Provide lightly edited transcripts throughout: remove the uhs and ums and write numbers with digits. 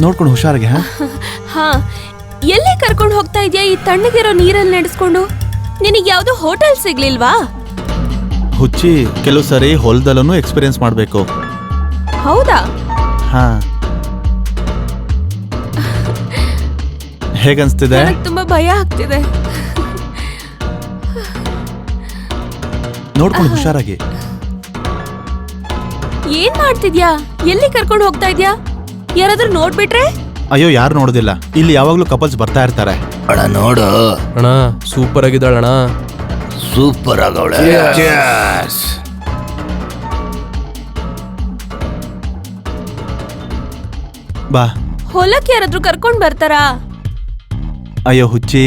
ನೋಡ್ಕೊಂಡು ಹುಷಾರಾಗಿ. ಹಾ, ಎಲ್ಲಿ ಕರ್ಕೊಂಡು ಹೋಗ್ತಾ ಇದ್ಯಾ ಈ ತಣ್ಣಗಿರೋ ನೀರಲ್ಲಿ ನಡೆಸ್ಕೊಂಡು? ನಿನಗೆ ಯಾವ್ದು ಹೋಟೆಲ್ ಸಿಗ್ಲಿಲ್ವಾ? ಹುಚ್ಚಿ, ಕೆಲವು ಸರಿ ಹೊಲದಲ್ಲೂ ಎಕ್ಸ್ಪೀರಿಯನ್ಸ್ ಮಾಡ್ಬೇಕು. ಹೌದಾ? ಹಾ, ಹೇಗನ್ಸ್ತಿದೆ? ತುಂಬಾ ಭಯ ಆಗ್ತಿದೆ. ನೋಡ್ಕೊಂಡು ಹುಷಾರಾಗಿ. ಏನ್ ಮಾಡ್ತಿದ್ಯಾ? ಎಲ್ಲಿ ಕರ್ಕೊಂಡು ಹೋಗ್ತಾ ಇದ್ಯಾ? ಯಾರಾದ್ರೂ ನೋಡ್ಬಿಟ್ರೆ? ಅಯ್ಯೋ, ಯಾರು ನೋಡೋದಿಲ್ಲ. ಇಲ್ಲಿ ಯಾವಾಗ್ಲೂ ಕಪಲ್ಸ್ ಬರ್ತಾ ಇರ್ತಾರೆ. ಅಣ್ಣ ನೋಡು ಅಣ್ಣ, ಸೂಪರ್ ಆಗಿದ್ದಾಳಣ್ಣ. ಸೂಪರ್ ಆಗವಳೆ. ಬಾ. ಹೊಲಕ್ಕೆ ಯಾರಾದ್ರೂ ಕರ್ಕೊಂಡ್ ಬರ್ತಾರಾ? ಅಯ್ಯೋ ಹುಚ್ಚಿ,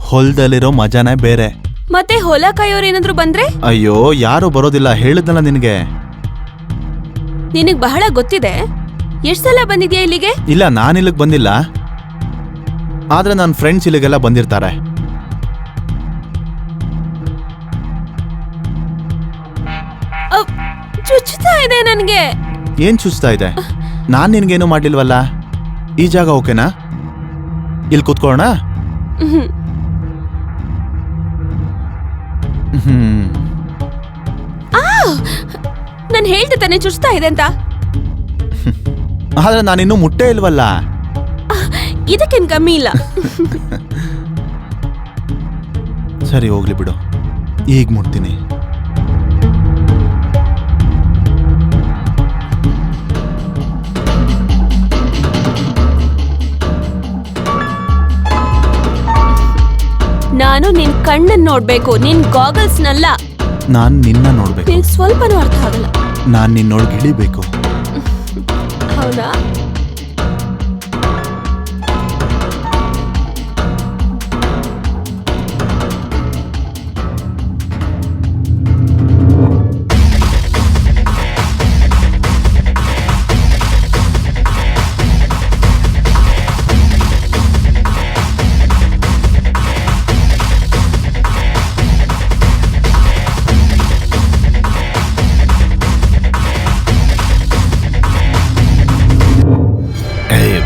ಹೊಲದಲ್ಲಿರೋ ಮಜಾನೇ ಬೇರೆ. ಮತ್ತೆ ಹೊಲ ಕಾಯೋರು ಏನಾದ್ರು ಬಂದ್ರೆ? ಅಯ್ಯೋ, ಯಾರು ಬರೋದಿಲ್ಲ, ಹೇಳಿದ್ನಲ್ಲ ನಿನಗೆ. ನಿನಗ್ ಬಹಳ ಗೊತ್ತಿದೆ. ಎಷ್ಟ್ ಸಲ ಬಂದಿದ್ಯಾ ಇಲ್ಲಿಗೆ? ಇಲ್ಲ, ನಾನು ಇಲ್ಲಿಗೆ ಬಂದಿಲ್ಲ, ಆದ್ರೆ ನನ್ನ ಫ್ರೆಂಡ್ಸ್ ಇಲ್ಲಿಗೆಲ್ಲ ಬಂದಿರ್ತಾರೆ. ಚುಚ್ಚುತ್ತಾ ಇದೆ ನನ್ಗೆ. ಏನ್ ಚುಚ್ತಾ ಇದೆ? ನಾನ್ ನಿನ್ಗೇನು ಮಾಡ್ಲಿಲ್ವಲ್ಲ. ಈ ಜಾಗ ಓಕೆನಾ? ಇಲ್ಲಿ ಕೂತ್ಕೊಳ್ಳೋಣ. ನಾನು ಹೇಳ್ದೆ ತಾನೆ ಚುಚ್ತಾ ಇದೆ ಅಂತ. ಆದ್ರೆ ನಾನಿನ್ನೂ ಮುಟ್ಟೆ ಇಲ್ವಲ್ಲ. ಇದಕ್ಕೇನ್ ಕಮ್ಮಿ ಇಲ್ಲ. ಸರಿ, ಹೋಗ್ಲಿ ಬಿಡು, ಈಗ ಮುಟ್ತೀನಿ. ನಾನು ನಿನ್ ಕಣ್ಣನ್ ನೋಡ್ಬೇಕು, ನಿನ್ ಗಾಗಲ್ಸ್ ನಲ್ಲ. ನಾನ್ ನಿನ್ನ ನೋಡ್ಬೇಕು. ನಿನ್ ಸ್ವಲ್ಪನೂ ಅರ್ಥ ಆಗಲ್ಲ. ನಾನ್ ನಿನ್ನೊಳಗೆ ಇಳಿಬೇಕು. ಹೌದಾ?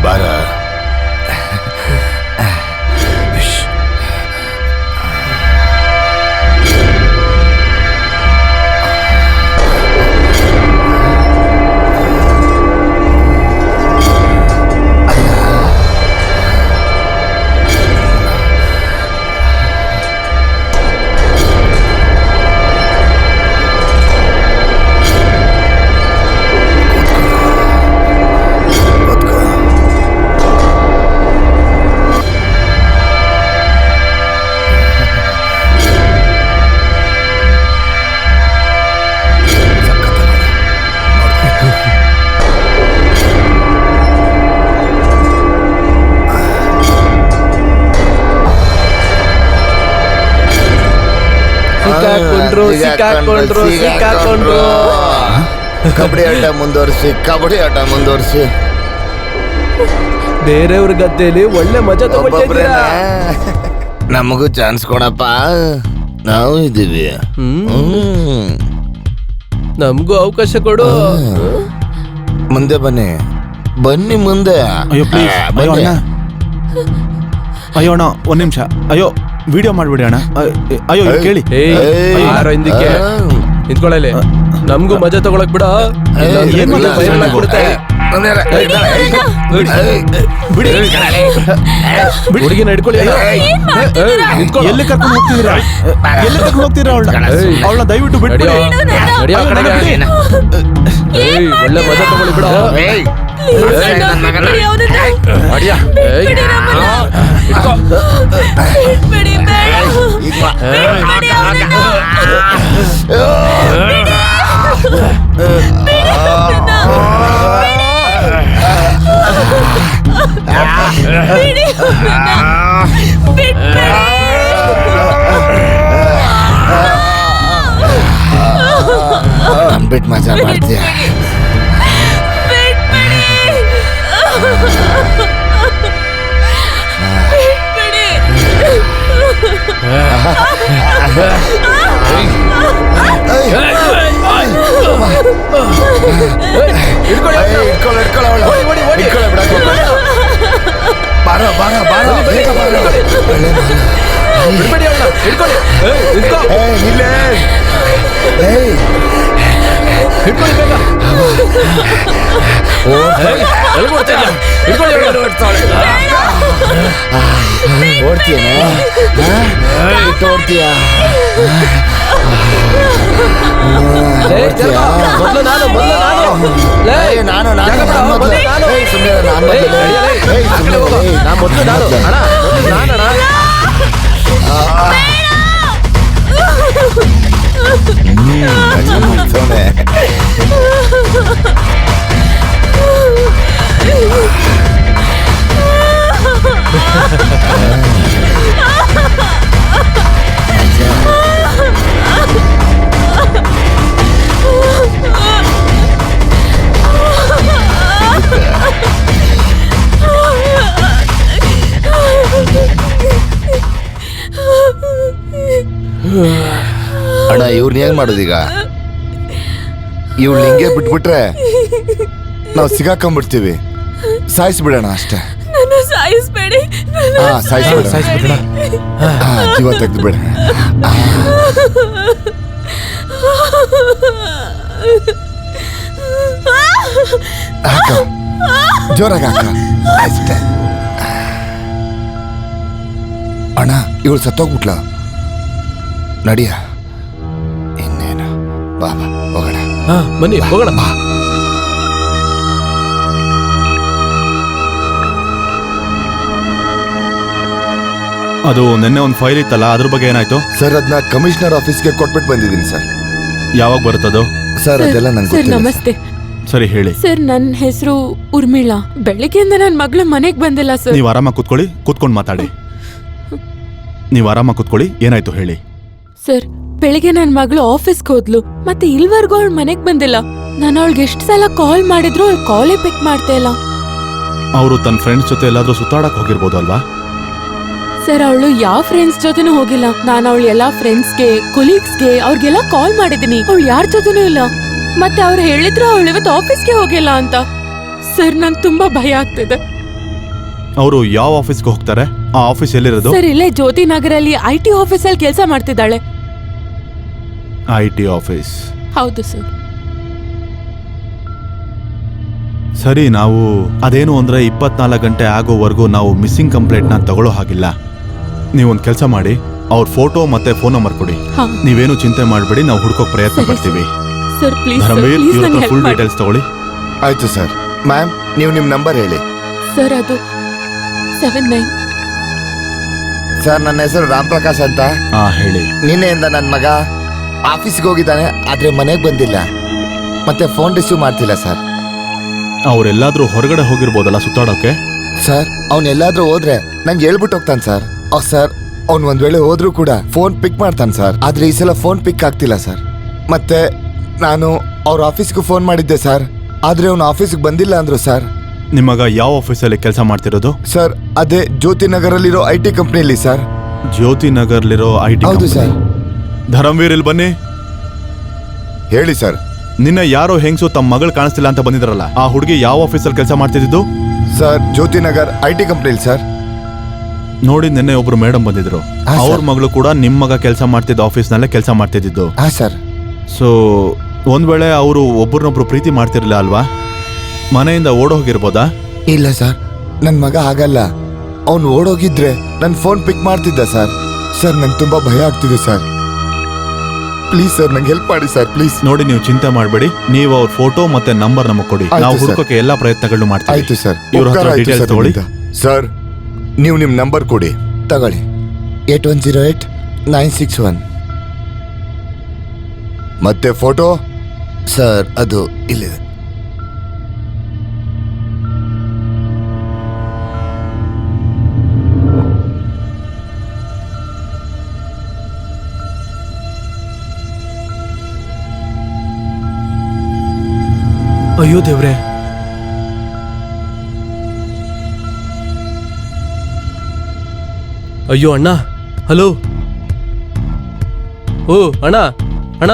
ಬಾರ. ಸಿಕ್ಕಾಕೊಂಡ್ರು. ಕಬಡ್ಡಿ ಆಟ ಮುಂದುವರಿಸಿ. ಬೇರೆಯವ್ರ ಗದ್ದೆಯಲ್ಲಿ ಒಳ್ಳೆ ಮಜಾ ತಗೊಳ್ತಿದ್ದೀರಾ. ನಮಗೂ ಚಾನ್ಸ್ ಕೊಡಪ್ಪ, ನಾವು ಇದ್ದೀವಿ. ನಮಗೂ ಅವಕಾಶ ಕೊಡು. ಮುಂದೆ ಬನ್ನಿ ಮುಂದೆ. ಅಯ್ಯೋ ಪ್ಲೀಸ್, ಅಯ್ಯೋ ಅಣ್ಣ, ಅಯ್ಯೋ ಅಣ್ಣ, ಒಂದ್ ನಿಮಿಷ. ಅಯ್ಯೋ, ವಿಡಿಯೋ ಮಾಡ್ಬಿಡಿ ಅಣ್ಣ. ಅಯ್ಯೋ ಕೇಳಿ. ಯಾರೋ ಹಿಂದಕ್ಕೆ ನಿಂತ್ಕೊಳ್ಳಲಿ. ನಮಗೂ ಮಜಾ ತಗೊಳಕ್ ಬಿಡ. ಹುಡುಗಿನ ಹಿಡ್ಕೊಳ್ಳಿ. ಎಲ್ಲಿ ಕರ್ಕೊಂಡು ಹೋಗ್ತಿದ್ದೀರಾ? ಅವಳನ್ನ ದಯವಿಟ್ಟು ಬಿಟ್ಟು. ಒಳ್ಳೆ ಮಜಾ ತಗೊಳ್ಳಿ ಬಿಡ. ಬಿಟ್ಟು ಮಜಾ ಮಾಡ್ತೀಯ. ಇಟ್ಕೊಳ್ಳ ಬಿಡ್ಬೇಡಿ ಅವ್ನ, ಹಿಡ್ಕೊಳ್ಳಿ. ಏಯ್, ನಿಂತ್ಕೋ. ಹಿಡ್ಕೊಳ್ಳಿ ಬೇಗ. ಏಯ್, ಎಲ್ಗ್ ಓಡ್ತಾ ಇದ್ಯಾ? ಹಿಡ್ಕೊಳ್ಳಿ ಅವ್ನ. ಓಡ್ತೀಯಾ ಏಯ್, ತಿರ್ಗೋ. ಮೊದ್ಲು ನಾನು. ಲೇ, ನಾನು ಜಾಗ ಬಿಡು, ಮೊದ್ಲು ನಾನು. ಏಯ್, ಆ ಕಡೆ ಹೋಗು. ಮೊದ್ಲು ನಾನು. ಅಣ್ಣ, ಮೊದ್ಲು ನಾನಣ್ಣ. ಅಣ್ಣ ಇವ್ರನ್ನ ಹೇಗ್ ಮಾಡೋದೀಗ? ಇವ್ಳು ಹಿಂಗೆ ಬಿಟ್ಬಿಟ್ರೆ ನಾವು ಸಿಗಾಕೊಂಡ್ಬಿಡ್ತೀವಿ. ಸಾಯಿಸ್ಬಿಡೋಣ ಅಷ್ಟೇ. ನನ್ನ ಸಾಯಿಸ್ಬೇಡಿ. ಹಾ ಸಾಯಿಸ್ಬಿಡ. ಜೀವ ತೆಗ್ದು ಬಿಡ. ಹಾಕ ಜೋರಾಗ ಹಾಕ ಅಷ್ಟೇ. ಅಣ್ಣ ಇವಳು ಸತ್ತೋಗ್ಬಿಟ್ಲ. ನಡಿಯ ಇನ್ನೇನು, ಬಾ ಬಾ ಹೋಗೋಣ. ಬನ್ನಿ ಹೋಗೋಣ. ಬಾ. ಅದು ನಿನ್ನೆ ಒಂದು ಫೈಲ್ ಇತ್ತಲ್ಲ, ಅದ್ರ ಬಗ್ಗೆ ಏನಾಯ್ತು? ಸರ್ ಅದನ್ನ ಕಮಿಷನರ್ ಆಫೀಸ್ಗೆ ಕೊಟ್ಬಿಟ್ಟು ಬಂದಿದ್ದೀನಿ ಸರ್. ಯಾವಾಗ ಬರುತ್ತದು? ಸರ್ ಅದೆಲ್ಲ ನಂಗೆ ಸರ್ ಗೊತ್ತಿಲ್ಲ. ನಮಸ್ತೆ ಸರಿ ಹೇಳಿ. ಸರ್, ನನ್ನ ಹೆಸರು ಉರ್ಮಿಳಾ. ಬೆಳಿಗ್ಗೆಯಿಂದ ನನ್ನ ಮಗಳು ಮನೆಗೆ ಬಂದಿಲ್ಲ ಸರ್. ನೀವು ಆರಾಮಾಗಿ ಕೂತ್ಕೊಳ್ಳಿ, ಕೂತ್ಕೊಂಡು ಮಾತಾಡಿ. ನೀವು ಆರಾಮಾಗಿ ಕೂತ್ಕೊಳ್ಳಿ, ಏನಾಯ್ತು ಹೇಳಿ. ಸರ್, ಬೆಳಿಗ್ಗೆ ನನ್ನ ಮಗಳು ಆಫೀಸ್ಗೆ ಹೋದ್ಲು, ಮತ್ತೆ ಇಲ್ವರೆಗೂ ಅವಳು ಮನೆಗೆ ಬಂದಿಲ್ಲ. ನಾನು ಅವಳಿಗೆ ಎಷ್ಟು ಸಲ ಕಾಲ್ ಮಾಡಿದ್ರು ಅವಳು ಕಾಲೇ ಪಿಕ್ ಮಾಡ್ತಾ ಇಲ್ಲ. ಅವರು ತನ್ನ ಫ್ರೆಂಡ್ಸ್ ಜೊತೆ ಎಲ್ಲಾದ್ರೂ ಸುತ್ತಾಡಕ್ ಹೋಗಿರ್ಬೋದು ಅಲ್ವಾ? ಸರ್, ಅವಳು ಯಾವ ಫ್ರೆಂಡ್ಸ್ ಜೊತೆನೂ ಹೋಗಿಲ್ಲ. ನಾನು ಅವಳು ಎಲ್ಲಾ ಫ್ರೆಂಡ್ಸ್ಗೆ, ಕೊಲೀಗ್ಸ್ಗೆ ಅವ್ರಿಗೆಲ್ಲ ಕಾಲ್ ಮಾಡಿದೀನಿ. ಅವಳು ಯಾರ ಜೊತೆನೂ ಇಲ್ಲ. ಮತ್ತೆ ಅವ್ರು ಹೇಳಿದ್ರು ಅವಳು ಇವತ್ತು ಆಫೀಸ್ಗೆ ಹೋಗಿಲ್ಲ ಅಂತ. ಸರ್, ನಂಗೆ ತುಂಬಾ ಭಯ ಆಗ್ತಿದೆ. ಅವರು ಯಾವ ಆಫೀಸ್ಗೆ ಹೋಗ್ತಾರೆ? ಆ ಆಫೀಸ್ ಎಲ್ಲಿರೋದು? ಸರ್, ಇಲ್ಲೇ ಜ್ಯೋತಿ ನಗರಲ್ಲಿ IT ಆಫೀಸಲ್ಲಿ ಕೆಲಸ ಮಾಡ್ತಿದ್ದಾಳೆ. IT office. ಹೌದು ಸರ್. ಸರಿ, ನಾವು ಅದೇನು ಅಂದ್ರೆ 24 ಗಂಟೆ ಆಗೋವರೆಗೂ ನಾವು ಮಿಸ್ಸಿಂಗ್ ಕಂಪ್ಲೇಂಟ್ನ ತಗೊಳ್ಳೋ ಹಾಗಿಲ್ಲ. ನೀವೊಂದು ಕೆಲಸ ಮಾಡಿ, ಅವ್ರ ಫೋಟೋ ಮತ್ತೆ ಫೋನ್ ನಂಬರ್ ಕೊಡಿ. ಹಾ. ನೀವೇನು ಚಿಂತೆ ಮಾಡಬೇಡಿ, ನಾವು ಹುಡ್ಕೋಕ್ ಪ್ರಯತ್ನ ಸರಿ, ಪಡ್ತೀವಿ. ಸರ್ ಪ್ಲೀಸ್ ಧರ್ಮವೀರ್, ಇವ್ರ ಹತ್ರ ಫುಲ್ ಮಾಡಿ. ಡೀಟೇಲ್ಸ್ ತಗೊಳ್ಳಿ. ಆಯ್ತು ಸರ್. ಮ್ಯಾಮ್ ನೀವು ನಿಮ್ಮ ನಂಬರ್ ಹೇಳಿ. ಸರ್, ಅದು 79. ಸರ್ ನನ್ನ ಹೆಸರು ರಾಮ್ ಪ್ರಕಾಶ್ ಅಂತ. ಹಾ ಹೇಳಿ. ನಿನ್ನೆಯಿಂದ ನನ್ನ ಮಗ ಆಫೀಸ್ಗೆ ಹೋಗಿದ್ದಾನೆ, ಆದ್ರೆ ಮನೆಗೆ ಬಂದಿಲ್ಲ, ಮತ್ತೆ ಫೋನ್ ರಿಸೀವ್ ಮಾಡ್ತಿಲ್ಲ ಸರ್. ಅವ್ರೆಲ್ಲಾದ್ರೂ ಹೊರಗಡೆ ಹೋಗಿರ್ಬೋದಲ್ಲ ಸುತ್ತಾಡೋಕೆ? ಸರ್ ಅವನೆಲ್ಲಾದ್ರೂ ಹೋದ್ರೆ ನಂಗೆ ಹೇಳ್ಬಿಟ್ಟು ಹೋಗ್ತಾನೆ ಸರ್. ಸರ್ ಅವ್ನು ಒಂದ್ ವೇಳೆ ಹೋದ್ರೂ ಕೂಡ ಫೋನ್ ಪಿಕ್ ಮಾಡ್ತಾನೆ ಸರ್, ಆದ್ರೆ ಈ ಸಲ ಫೋನ್ ಪಿಕ್ ಆಗ್ತಿಲ್ಲ ಸರ್. ಮತ್ತೆ ನಾನು ಅವ್ರ ಆಫೀಸ್ಗೂ ಫೋನ್ ಮಾಡಿದ್ದೆ ಸರ್, ಆದ್ರೆ ಅವ್ನು ಆಫೀಸ್ಗೆ ಬಂದಿಲ್ಲ ಅಂದ್ರು ಸರ್. ನಿಮಗ ಯಾವ ಆಫೀಸಲ್ಲಿ ಕೆಲಸ ಮಾಡ್ತಿರೋದು? ಸರ್ ಅದೇ ಜ್ಯೋತಿ ನಗರಲ್ಲಿರೋ IT ಕಂಪ್ನಿಯಲ್ಲಿ ಸರ್. ಜ್ಯೋತಿ ನಗರ್ಲಿರೋ IT ಹೌದು ಕಂಪನಿ. ಸರ್. ಧರ್ಮವೀರ್, ಇಲ್ಲಿ ಬನ್ನಿ. ಹೇಳಿ ಸರ್. ನಿನ್ನ ಯಾರೋ ಹೆಂಗ್ಸು ತಮ್ಮ ಮಗಳು ಕಾಣಿಸ್ತಿಲ್ಲ ಅಂತ ಬಂದಿದ್ರಲ್ಲ, ಆ ಹುಡುಗಿ ಯಾವ ಆಫೀಸಲ್ಲಿ ಕೆಲಸ ಮಾಡ್ತಿದ್ದು? ಸರ್ ಜ್ಯೋತಿ ನಗರ್ IT ಕಂಪ್ನಿಲಿ ಸರ್. ನೋಡಿ, ನಿನ್ನೆ ಒಬ್ರು ಮೇಡಮ್ ಬಂದಿದ್ರು. ಹಾ, ಸರ್. ಅವ್ರ ಮಗಳು ಕೂಡ ನಿಮ್ ಮಗ ಕೆಲಸ ಮಾಡ್ತಿದ್ದ ಆಫೀಸ್ನಲ್ಲೇ ಕೆಲಸ ಮಾಡ್ತಿದ್ದು. ಹಾ ಸರ್. ಸೊ ಒಂದ್ ವೇಳೆ ಅವರು ಒಬ್ರನ್ನೊಬ್ರು ಪ್ರೀತಿ ಮಾಡ್ತಿರ್ಲಿಲ್ಲ ಅಲ್ವಾ? ಮನೆಯಿಂದ ಓಡೋಗಿರ್ಬೋದಾ? ಇಲ್ಲ ಸರ್, ನನ್ನ ಮಗ ಆಗಲ್ಲ. ಅವ್ನು ಓಡೋಗಿದ್ರೆ ನನ್ನ ಫೋನ್ ಪಿಕ್ ಮಾಡ್ತಿದ್ದ ಸರ್. ಸರ್ ನಂಗೆ ತುಂಬಾ ಭಯ ಆಗ್ತಿದೆ ಸರ್. ಪ್ಲೀಸ್ ಸರ್ ನಂಗೆ ಹೆಲ್ಪ್ ಮಾಡಿ ಸರ್, ಪ್ಲೀಸ್. ನೋಡಿ, ನೀವು ಚಿಂತೆ ಮಾಡಬೇಡಿ. ನೀವು ಅವ್ರ ಫೋಟೋ ಮತ್ತೆ ನಂಬರ್ ನಮಗೆ ಕೊಡಿ. ಆಯ್ತು ನಾವು ಸರ್. ಹುಡುಕೋಕೆ ಎಲ್ಲಾ ಪ್ರಯತ್ನಗಳನ್ನು ಮಾಡ್ತೀವಿ. ಆಯ್ತು ಸರ್. ಇವ್ರ ಹತ್ರ ಉಪಕಾರ ಆಯ್ತು ಡೀಟೇಲ್ಸ್ ಸರ್ ತಗೊಳ್ಳಿ. ನಿಮ್ಮಿಂದ. ಸರ್ ನೀವು ನಿಮ್ಮ ನಂಬರ್ ಕೊಡಿ. ತಗೊಳ್ಳಿ. 8108-961. ಮತ್ತೆ ಫೋಟೋ ಸರ್ ಅದು ಇಲ್ಲಿದೆ. ಅಯ್ಯೋ ದೇವ್ರೆ, ಅಯ್ಯೋ ಅಣ್ಣ. ಹಲೋ. ಓ ಅಣ್ಣ, ಅಣ್ಣ.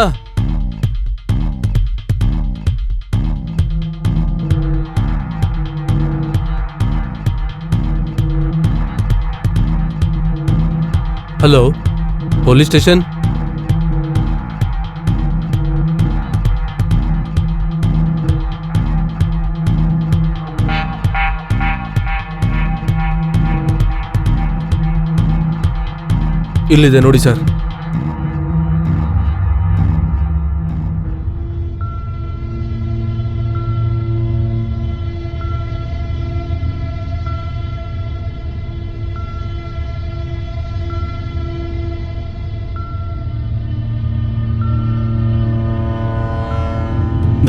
Hello police station. ಇಲ್ಲಿದೆ ನೋಡಿ ಸರ್.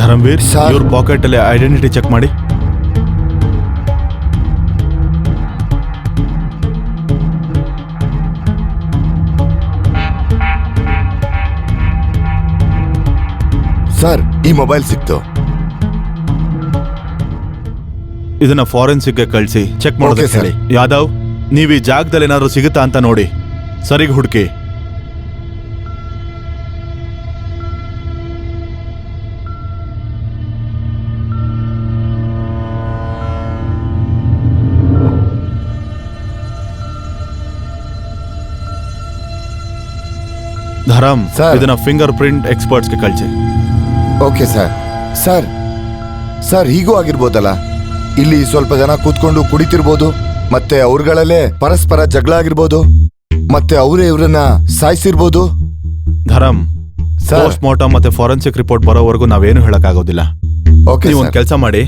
ಧರ್ಮವೀರ್, ಸರ್. ಇವ್ರ ಪಾಕೆಟ್ ಅಲ್ಲಿ ಐಡೆಂಟಿಟಿ ಚೆಕ್ ಮಾಡಿ. ಸರ್ ಈ ಮೊಬೈಲ್ ಸಿಕ್ತು. ಇದನ್ನ ಫಾರೆನ್ಸಿಕ್ಗೆ ಕಳಿಸಿ ಚೆಕ್ ಮಾಡೋದಕ್ಕೆ Okay, sir. ಹೇಳಿ. ಯಾದವ್, ನೀವು ಈ ಜಾಗದಲ್ಲಿ ಏನಾದ್ರು ಸಿಗುತ್ತಾ ಅಂತ ನೋಡಿ, ಸರಿಗೆ ಹುಡುಕಿ. ಧರಮ್, Sir. ಇದನ್ನ ಫಿಂಗರ್ ಪ್ರಿಂಟ್ ಎಕ್ಸ್ಪರ್ಟ್ಸ್ಗೆ ಕಳಿಸಿ. Okay sir. ಸರ್ ಸರ್ ಹೀಗೂ ಆಗಿರ್ಬೋದಲ್ಲ, ಇಲ್ಲಿ ಸ್ವಲ್ಪ ಜನ ಕೂತ್ಕೊಂಡು ಕುಡಿತಿರ್ಬೋದು, ಮತ್ತೆ ಅವ್ರಗಳಲ್ಲೇ ಪರಸ್ಪರ ಜಗಳ ಆಗಿರ್ಬೋದು, ಮತ್ತೆ ಅವರೇ ಇವ್ರನ್ನ ಸಾಯಿಸಿರ್ಬೋದು. ಧರಮ್, ಸರ್. ಪೋಸ್ಟ್ ಮಾರ್ಟಮ್ ಮತ್ತೆ ಫಾರೆನ್ಸಿಕ್ ರಿಪೋರ್ಟ್ ಬರೋವರೆಗೂ ನಾವೇನು ಹೇಳಕ್ಕಾಗೋದಿಲ್ಲ. ಓಕೆ ನೀವು ಒಂದು ಸರ್. ಕೆಲಸ ಮಾಡಿ,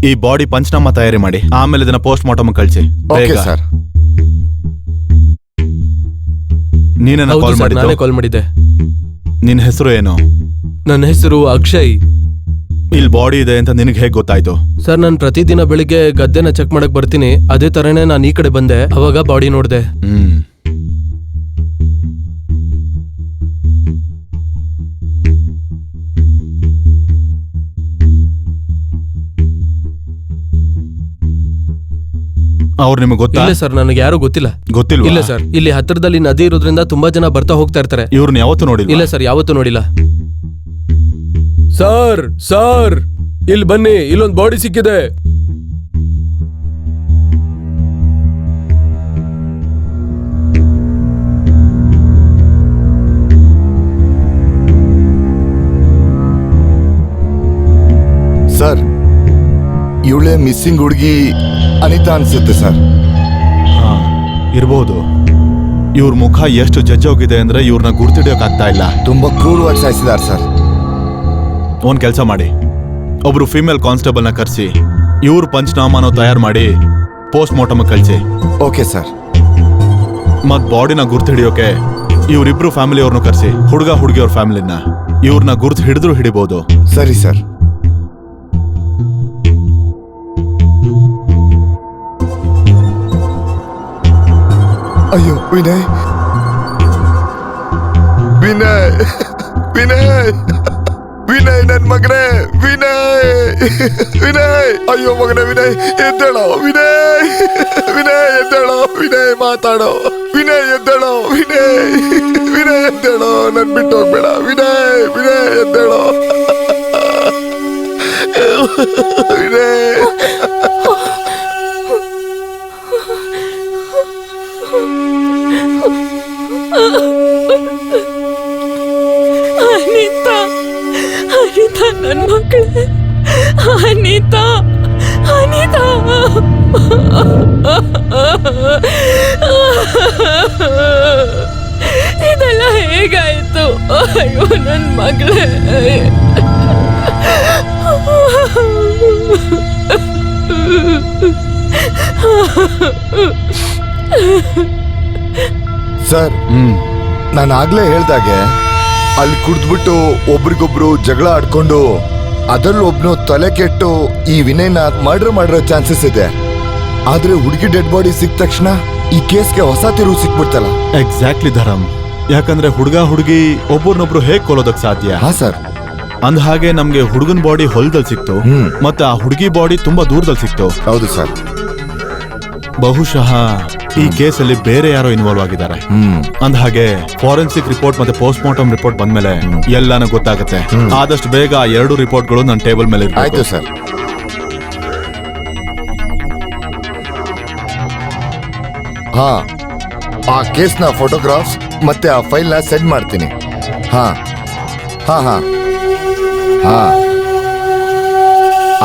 ಈ ಬಾಡಿ ಪಂಚನಾಮ ತಯಾರಿ ಮಾಡಿ, ಆಮೇಲೆ ಇದನ್ನ ಪೋಸ್ಟ್ ಮಾರ್ಟಮ್ ಕಳಿಸಿ. Okay sir. ನೀನೇನ ಹೌದು ಕಾಲ್ ಸರ್, ನಾನೇ ಮಾಡಿದ್ದು? ಕಾಲ್ ಮಾಡಿದ್ದೆ. ನಿನ್ನ ಹೆಸರು ಏನು? ನನ್ನ ಹೆಸರು ಅಕ್ಷಯ್. ಇಲ್ಲಿ ಬಾಡಿ ಇದೆ ಅಂತ ನಿನಗೆ ಹೇಗೆ ಗೊತ್ತಾಯ್ತು? ಸರ್, ನಾನು ಪ್ರತಿದಿನ ಬೆಳಿಗ್ಗೆ ಗದ್ದೆನ ಚೆಕ್ ಮಾಡಕ್ ಬರ್ತೀನಿ. ಅದೇ ತರನೇ ನಾನು ಈ ಕಡೆ ಬಂದೆ, ಅವಾಗ ಬಾಡಿ ನೋಡ್ದೆ. ಹ್ಮ್. ಅವ್ರು ನಿಮಗೆ ಗೊತ್ತಾ? ಇಲ್ಲ ಸರ್, ನನಗೆ ಯಾರು ಗೊತ್ತಿಲ್ಲ. ಗೊತ್ತಿಲ್ವಾ? ಇಲ್ಲ ಸರ್, ಇಲ್ಲಿ ಹತ್ತಿರದಲ್ಲಿ ನದಿ ಇರೋದ್ರಿಂದ ತುಂಬಾ ಜನ ಬರ್ತಾ ಹೋಗ್ತಾ ಇರ್ತಾರೆ. ಇವ್ರನ್ನ ಯಾವತ್ತೂ ನೋಡಿಲ್ಲ? ಇಲ್ಲ ಸರ್, ಯಾವತ್ತೂ ನೋಡಿಲ್ಲ. ಸರ್ ಸರ್, ಇಲ್ಲಿ ಬನ್ನಿ, ಇಲ್ಲೊಂದು ಬಾಡಿ ಸಿಕ್ಕಿದೆ. ಸರ್ ಇವಳೇ ಮಿಸ್ಸಿಂಗ್ ಹುಡುಗಿ ಅನಿತಾ ಅನ್ಸುತ್ತೆ ಸರ್. ಹಾ, ಇರ್ಬೋದು. ಇವ್ರ ಮುಖ ಎಷ್ಟು ಜಜ್ಜೋಗಿದೆ ಅಂದ್ರೆ ಇವ್ರನ್ನ ಗುರ್ತಿಡಿಯೋಕ್ಕಾಗ್ತಾ ಇಲ್ಲ. ತುಂಬಾ ಕ್ರೂರವಾಗಿ ಸಾಯಿಸಿದಾರೆ ಸರ್. ಒಂದ್ ಕೆಲಸ ಮಾಡಿ, ಒಬ್ರು ಫಿಮೇಲ್ ಕಾನ್ಸ್ಟೇಬಲ್ನ ಕರೆಸಿ ಇವ್ರ ಪಂಚನಾಮನ ತಯಾರು ಮಾಡಿ ಪೋಸ್ಟ್ ಮಾರ್ಟಮ್ ಕಳಿಸಿ. Okay sir. ಮತ್ ಬಾಡಿನ ಗುರ್ತು ಹಿಡಿಯೋಕೆ ಇವ್ರಿಬ್ರು ಫ್ಯಾಮಿಲಿಯವ್ರನ್ನ ಕರೆಸಿ, ಹುಡುಗ ಹುಡುಗಿಯವ್ರ ಫ್ಯಾಮಿಲಿನ. ಇವ್ರನ್ನ ಗುರ್ತು ಹಿಡಿದ್ರು ಹಿಡಿಬಹುದು. ಸರಿ ಸರ್. ಅಯ್ಯೋ ವಿನಯ್, ವಿನಯ್, ವಿನಯ್, ವಿನಯ್ ನನ್ ಮಗನೇ, ವಿನಯ್, ವಿನಯ್, ಅಯ್ಯೋ ಮಗನೇ ವಿನಯ್, ಎದ್ದೇಳೋ ವಿನಯ್, ವಿನಯ್ ಎದ್ದೇಳೋ, ವಿನಯ್ ಮಾತಾಡೋ, ವಿನಯ್ ಎದ್ದೇಳೋ, ವಿನಯ್, ವಿನಯ್ ಎದ್ದೇಳೋ, ನನ್ ಬಿಟ್ಟು ಹೋಗ್ಬೇಡ ವಿನಯ್, ವಿನಯ್ ಎದ್ದೇಳೋ, ವಿನಯ್. ಅನಿತಾ, ಅನಿತಾ ನನ್ನ ಮಗಳೇ, ಅನಿತಾ, ಅನಿತಾ. ಇದೆಲ್ಲ ಹೇಗಾಯ್ತು? ಅಯ್ಯೋ ನನ್ನ ಮಗಳೇ. ಸರ್, ನಾನು ಆಗ್ಲೇ ಹೇಳ್ದಾಗೆ ಅಲ್ಲಿ ಕುಡ್ದ್ಬಿಟ್ಟು ಒಬ್ರಿಗೊಬ್ರು ಜಗಳ ಆಡ್ಕೊಂಡು ಅದರಲ್ಲಿ ಒಬ್ನು ತಲೆ ಕೆಟ್ಟು ಈ ವಿನಯ್ನ ಮರ್ಡರ್ ಮಾಡಿರೋ ಚಾನ್ಸಸ್ ಇದೆ. ಆದ್ರೆ ಹುಡುಗಿ ಡೆಡ್ ಬಾಡಿ ಸಿಕ್ಕ ತಕ್ಷಣ ಈ ಕೇಸ್ಗೆ ಹೊಸ ತಿರುವು ಸಿಕ್ಬಿಡ್ತಲ್ಲ. ಎಕ್ಸಾಕ್ಟ್ಲಿ ಧರಮ್, ಯಾಕಂದ್ರೆ ಹುಡುಗ ಹುಡುಗಿ ಒಬ್ಬರನ್ನೊಬ್ರು ಹೇಗ್ ಕೊಲ್ಲೋದಕ್ ಸಾಧ್ಯ? ಹಾ ಸರ್. ಅಂದ ಹಾಗೆ ನಮ್ಗೆ ಹುಡುಗನ್ ಬಾಡಿ ಹೊಲದಲ್ಲಿ ಸಿಕ್ತು, ಮತ್ತೆ ಆ ಹುಡುಗಿ ಬಾಡಿ ತುಂಬಾ ದೂರದಲ್ಲಿ ಸಿಕ್ತು. ಹೌದು ಸರ್. ಬಹುಶಃ ಈ ಕೇಸಲ್ಲಿ ಬೇರೆ ಯಾರೋ ಇನ್ವಾಲ್ವ್ ಆಗಿದ್ದಾರೆ. ಅಂದ ಹಾಗೆ ಫಾರೆನ್ಸಿಕ್ ರಿಪೋರ್ಟ್ ಮತ್ತೆ ಪೋಸ್ಟ್ ಮಾರ್ಟಮ್ ರಿಪೋರ್ಟ್ ಬಂದ್ಮೇಲೆ ಎಲ್ಲಾನು ಗೊತ್ತಾಗುತ್ತೆ. ಆದಷ್ಟು ಬೇಗ ಆ 2 ರಿಪೋರ್ಟ್ಗಳು ನನ್ನ ಟೇಬಲ್ ಮೇಲೆ ಇರ್ಬೇಕು. ಆಯ್ತು ಸರ್. ಹಾ, ಆ ಕೇಸ್ನ ಫೋಟೋಗ್ರಾಫ್ಸ್ ಮತ್ತೆ ಆ ಫೈಲ್ನ ಸೆಂಡ್ ಮಾಡ್ತೀನಿ. ಹಾ ಹಾ ಹಾ ಹಾ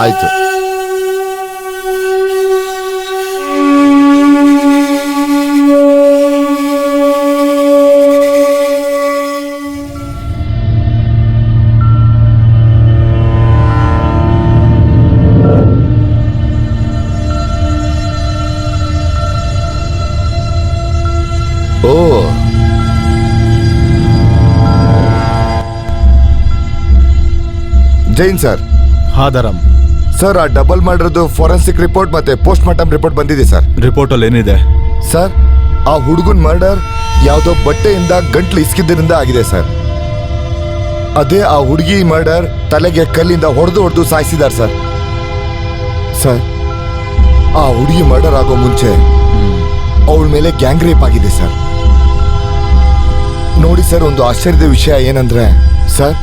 ಆಯ್ತು. ಓ ಜೈನ್ ಸರ್. ಹಾ ಧರಮ್, ಸರ್ ಆ ಡಬಲ್ ಮಾಡಿರೋದು ಫೋರೆನ್ಸಿಕ್ ರಿಪೋರ್ಟ್ ಮತ್ತೆ ಪೋಸ್ಟ್ ಮಾರ್ಟಮ್ ರಿಪೋರ್ಟ್ ಬಂದಿದೆ ಸರ್. ರಿಪೋರ್ಟ್ ಅಲ್ಲಿ ಏನಿದೆ? ಸರ್ ಆ ಹುಡುಗನ್ ಮರ್ಡರ್ ಯಾವುದೋ ಬಟ್ಟೆಯಿಂದ ಗಂಟ್ಲು ಇಸ್ಕಿದ್ದರಿಂದ ಆಗಿದೆ ಸರ್. ಅದೇ ಆ ಹುಡುಗಿ ಮರ್ಡರ್ ತಲೆಗೆ ಕಲ್ಲಿಂದ ಹೊಡೆದು ಸಾಯಿಸಿದ್ದಾರೆ ಸರ್. ಸರ್ ಆ ಹುಡುಗಿ ಮರ್ಡರ್ ಆಗೋ ಮುಂಚೆ ಅವಳ ಮೇಲೆ ಗ್ಯಾಂಗ್ ರೇಪ್ ಆಗಿದೆ ಸರ್. ನೋಡಿ ಸರ್, ಒಂದು ಆಶ್ಚರ್ಯದ ವಿಷಯ ಏನಂದ್ರೆ ಸರ್,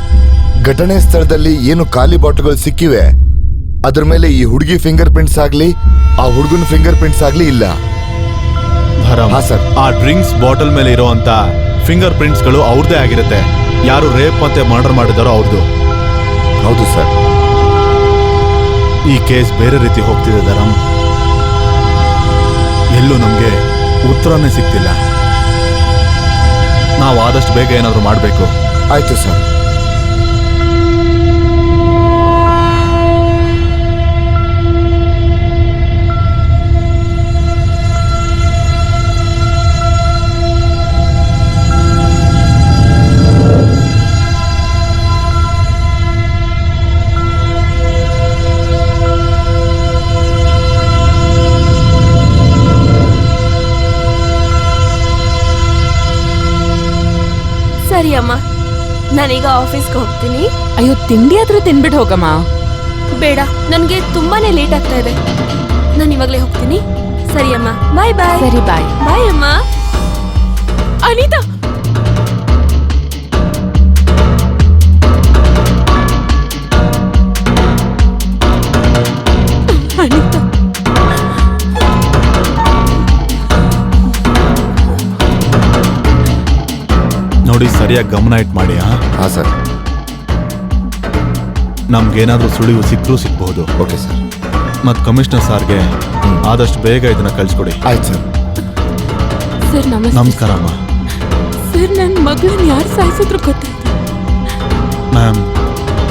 ಘಟನೆ ಸ್ಥಳದಲ್ಲಿ ಏನು ಖಾಲಿ ಬಾಟಲ್ಗಳು ಸಿಕ್ಕಿವೆ ಅದ್ರ ಮೇಲೆ ಈ ಹುಡುಗಿ ಫಿಂಗರ್ ಪ್ರಿಂಟ್ಸ್ ಆಗ್ಲಿ ಆ ಹುಡುಗನ ಫಿಂಗರ್ ಪ್ರಿಂಟ್ಸ್ ಆಗ್ಲಿ ಇಲ್ಲ. ಧರಮ್, ಹಾ ಸರ್. ಆ ಡ್ರಿಂಕ್ಸ್ ಬಾಟಲ್ ಮೇಲೆ ಇರುವಂತ ಫಿಂಗರ್ ಪ್ರಿಂಟ್ಸ್ ಗಳು ಅವ್ರದೇ ಆಗಿರುತ್ತೆ. ಯಾರು ರೇಪ್ ಮತ್ತೆ ಮರ್ಡರ್ ಮಾಡಿದಾರೋ ಅವ್ರದ್ದು. ಹೌದು ಸರ್. ಈ ಕೇಸ್ ಬೇರೆ ರೀತಿ ಹೋಗ್ತಿದೆ ಧರಮ್. ಎಲ್ಲೂ ನಮ್ಗೆ ಉತ್ತರನೇ ಸಿಗ್ತಿಲ್ಲ. ನಾವು ಆದಷ್ಟು ಬೇಗ ಏನಾದ್ರು ಮಾಡಬೇಕು. ಆಯ್ತು ಸರ್. ಸರಿ ಅಮ್ಮ, ನಾನೀಗ ಆಫೀಸ್ಗೆ ಹೋಗ್ತೀನಿ. ಅಯ್ಯೋ, ತಿಂಡಿ ಆದ್ರೂ ತಿನ್ಬಿಟ್ಟು ಹೋಗಮ್ಮ. ಬೇಡ, ನನಗೆ ತುಂಬಾನೇ ಲೇಟ್ ಆಗ್ತಾ ಇದೆ. ನಾನು ಇವಾಗಲೇ ಹೋಗ್ತೀನಿ. ಸರಿ ಅಮ್ಮ, ಬಾಯ್ ಬಾಯ್. ಸರಿ, ಬಾಯ್. ಬಾಯ್ ಅಮ್ಮ. ಅನಿತಾ, ಅನಿತಾ, ನೋಡಿ, ಸರಿಯಾಗಿ ಗಮನ ಇಟ್ಟು ಮಾಡಿ. ಹಾ ಸರ್. ನಮ್ಗೇನಾದ್ರೂ ಸುಳಿವು ಸಿಗ್ಬಹುದು. Okay sir. ಮತ್ ಕಮಿಷನರ್ ಸಾರ್ಗೆ ಆದಷ್ಟು ಬೇಗ ಇದನ್ನ ಕಳ್ಸಿಕೊಡಿ. ಆಯ್ತು ಸರ್. ಸರ್ ನಮಸ್ತೆ. ನಮಸ್ಕಾರ ಅಮ್ಮ. ಸರ್, ನನ್ನ ಮಗಳನ್ನ ಯಾರು ಸಾಯಿಸಿದ್ರು ಗೊತ್ತಾಯ್ತು. ಮ್ಯಾಮ್,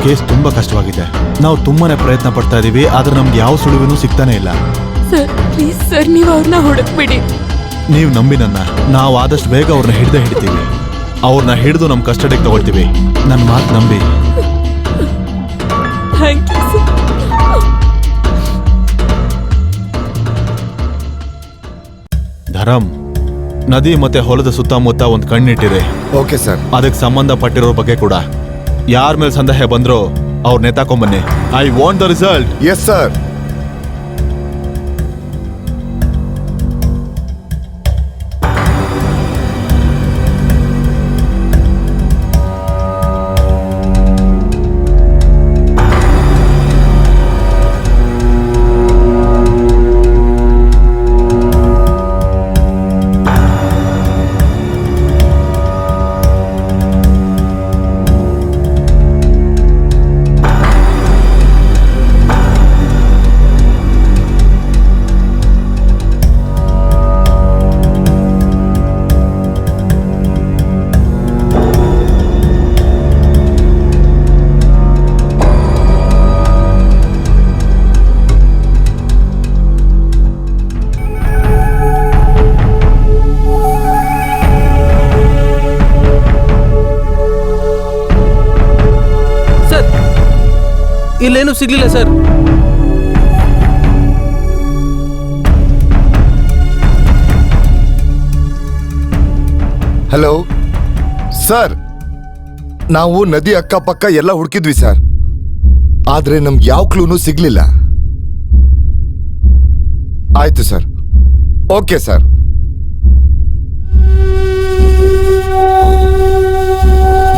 ಕೇಸ್ ತುಂಬಾ ಕಷ್ಟವಾಗಿದೆ. ನಾವು ತುಂಬಾನೇ ಪ್ರಯತ್ನ ಪಡ್ತಾ ಇದೀವಿ, ಆದ್ರೆ ನಮ್ಗೆ ಯಾವ ಸುಳಿವಿನೂ ಸಿಗ್ತಾನೆ ಇಲ್ಲ. ಸರ್ ಪ್ಲೀಸ್ ಸರ್, ನೀವು ಅವ್ರನ್ನ ಹುಡುಕ್ಬಿಡಿ. ನೀವು ನಂಬಿ ನನ್ನ, ನಾವು ಆದಷ್ಟು ಬೇಗ ಅವ್ರನ್ನ ಹಿಡಿತೀವಿ. ಅವ್ರನ್ನ ಹಿಡಿದು ನಮ್ಮ ಕಸ್ಟಡಿಗೆ ತಗೊಳ್ತೀವಿ. ನನ್ನ ಮಾತು ನಂಬಿ. Thank you sir. ಧರಮ್, ನದಿ ಮತ್ತೆ ಹೊಲದ ಸುತ್ತಮುತ್ತ ಒಂದು ಕಣ್ಣಿಟ್ಟಿದೆ. Okay sir. ಅದಕ್ಕೆ ಸಂಬಂಧಪಟ್ಟಿರೋ ಬಗ್ಗೆ ಕೂಡ ಯಾರ ಮೇಲೆ ಸಂದೇಹ ಬಂದ್ರೋ ಅವ್ರ ನೇತಾಕೊಂಬನ್ನಿ. I want the result. Yes sir. ಇಲ್ಲೇನು ಸಿಗ್ಲಿಲ್ಲ ಸರ್. ಹಲೋ ಸರ್, ನಾವು ನದಿ ಅಕ್ಕಪಕ್ಕ ಎಲ್ಲ ಹುಡುಕಿದ್ವಿ ಸರ್, ಆದ್ರೆ ನಮ್ಗೆ ಯಾವ ಕ್ಲೂನು ಸಿಗ್ಲಿಲ್ಲ. ಆಯ್ತು ಸರ್. Okay sir.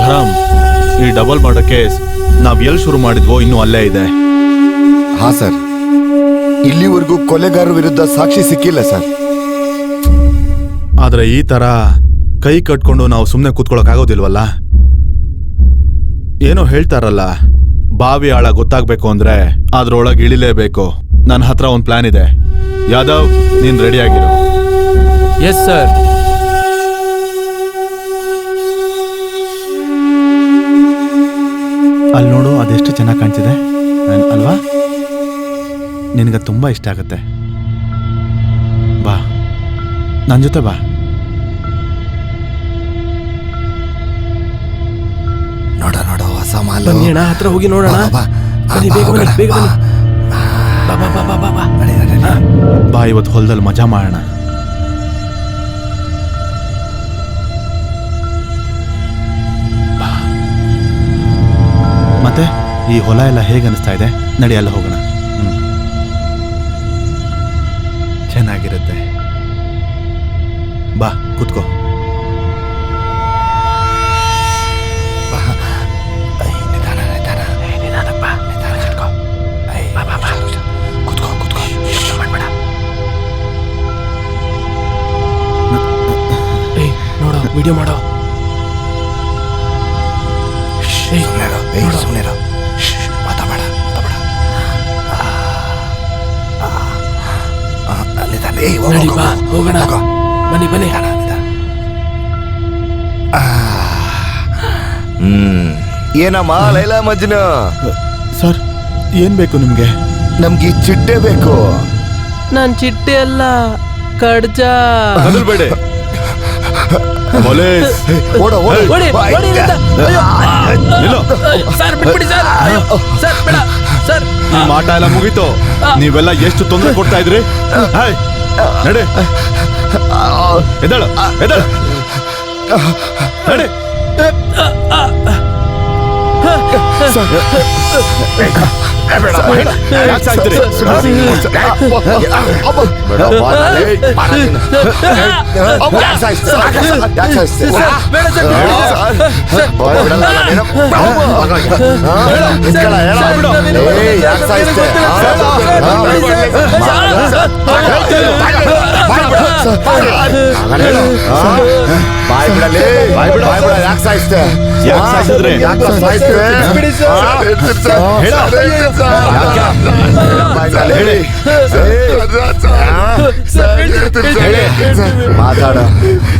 ಧರಮ್, ಈ ಡಬಲ್ ಮರ್ಡರ್ ಕೇಸ್ ನಾವ್ ಎಲ್ಲಿ ಶುರು ಮಾಡಿದ್ವೋ ಇನ್ನೂ ಅಲ್ಲೇ ಇದೆ. ಹಾ ಸರ್, ಇಲ್ಲಿವರೆಗೂ ಕೊಲೆಗಾರರ ವಿರುದ್ಧ ಸಾಕ್ಷಿ ಸಿಕ್ಕಿಲ್ಲ ಸರ್. ಆದ್ರೆ ಈ ತರ ಕೈ ಕಟ್ಕೊಂಡು ನಾವು ಸುಮ್ಮನೆ ಕೂತ್ಕೊಳ್ಳೋಕ್ ಆಗೋದಿಲ್ವಲ್ಲ. ಏನೋ ಹೇಳ್ತಾರಲ್ಲ, ಬಾವಿ ಆಳ ಗೊತ್ತಾಗ್ಬೇಕು ಅಂದ್ರೆ ಅದ್ರೊಳಗೆ ಇಳಿಲೇಬೇಕು. ನನ್ನ ಹತ್ರ ಒಂದು ಪ್ಲಾನ್ ಇದೆ. ಯಾದವ್, ನೀನ್ ರೆಡಿ ಆಗಿರು. Yes sir. ಅಲ್ಲಿ ನೋಡು, ಅದೆಷ್ಟು ಚೆನ್ನಾಗಿ ಕಾಣ್ತಿದೆ ಅಲ್ವಾ? ನಿನಗೆ ತುಂಬಾ ಇಷ್ಟ ಆಗತ್ತೆ. ಬಾ, ನನ್ನ ಜೊತೆ ಬಾ. ನೋಡೋ ಹೊಸ ಮಾಲು. ಬನ್ನಿ ಅಣ್ಣ, ಹತ್ರ ಹೋಗಿ ನೋಡೋಣ. ಬನ್ನಿ, ಬೇಗ ಬನ್ನಿ, ಬೇಗ ಬನ್ನಿ. ಬಾ ಬಾ ಬಾ ಬಾ ಬಾ ಬಾ. ಬಾ, ಇವತ್ತು ಹೊಲದಲ್ಲಿ ಮಜಾ ಮಾಡೋಣ. ಬಾ. ಮತ್ತೆ ಈ ಹೊಲ ಎಲ್ಲ ಹೇಗೆ ಅನಿಸ್ತಾ ಇದೆ? ನಡಿ, ಅಲ್ಲಿ ಹೋಗೋಣ. ಚೆನ್ನಾಗಿರುತ್ತೆ. ಬಾ, ಕೂತ್ಕೋ. ನೋಡೋ, ವಿಡಿಯೋ ಮಾಡೋ. ಸುಮ್ಮನೆ ಮಾತಾಡ. ನಡಿ ಬಾ, ಹೋಗೋಣ. ಬನ್ನಿ ಬನ್ನಿ. ಏನಮ್ಮ ಲೈಲಾ ಮಜ್ನು? ಸರ್, ಏನ್ ಬೇಕು ನಿಮ್ಗೆ? ನಮ್ಗೆ ಈ ಚಿಟ್ಟೆ ಬೇಕು. ನಾನ್ ಚಿಟ್ಟೆ ಅಲ್ಲ, ಕಡ್ಜ. ಕದಲ್ಬೇಡಿ. ಪೊಲೀಸ್, ಓಡು. ಓಡಿ, ಓಡಿ ಇಲ್ಲಿಂದ. ಅಯ್ಯೋ. ನಿಲ್ಲು. ಸರ್, ಬಿಟ್ಬಿಡಿ ಸರ್. ಅಯ್ಯೋ, ಸರ್, ಬೇಡ ಸರ್. ನಿಮ್ಮ ಆಟ ಎಲ್ಲ ಮುಗೀತು. ನೀವೆಲ್ಲ ಎಷ್ಟು ತೊಂದರೆ ಕೊಡ್ತಾ ಇದ್ರಿ. ಹಾಯ್, ನಡಿ. ಎದ್ದೇಳು. ನಡಿ. ಯಾಕ್ ಸಾಯ್ತೀರಿ? ಬಾಯ್ ಬಿಡಲೇ, ಯಾಕೆ ಸಾಯಿಸ್ತೆ? ಯಾಕ್ ಸಾಯ್ಸಿದ್ರಿ? ಮಾತಾಡ.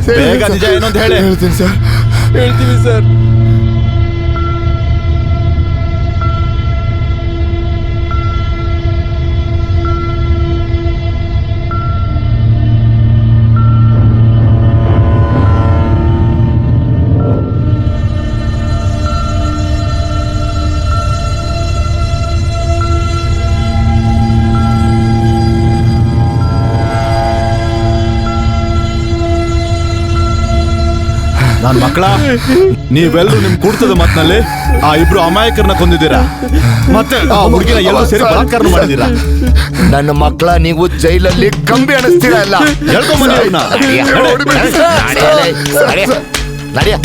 ಬೇಗ ನಿಜ ಏನು ಅಂತ ಹೇಳಿ. ಹೇಳ್ತೀನಿ ಸರ್. ಹೇಳ್ತೀವಿ ಸರ್. ನನ್ ಮಕ್ಕಳ, ನೀವೆಲ್ಲರೂ ನಿಮ್ ಕುಡ್ತದ ಮಾತಿನಲ್ಲಿ ಆ ಇಬ್ರು ಅಮಾಯಕರನ್ನ ಕೊಂದಿದ್ದೀರಾ. ಮತ್ತೆ ಆ ಹುಡುಗಿನ ಎಲ್ಲರೂ ಸೇರಿ ಬಲಾತ್ಕಾರ ಮಾಡಿದೀರಾ. ನನ್ನ ಮಕ್ಕಳ, ನೀವು ಜೈಲಲ್ಲಿ ಕಂಬಿ ಅನಿಸ್ತೀರಾ? ಇಲ್ಲ, ಹೇಳ್ಕೊಂಬನ್ನಿ ಅವ್ರನ್ನ. ನಡಿಯ.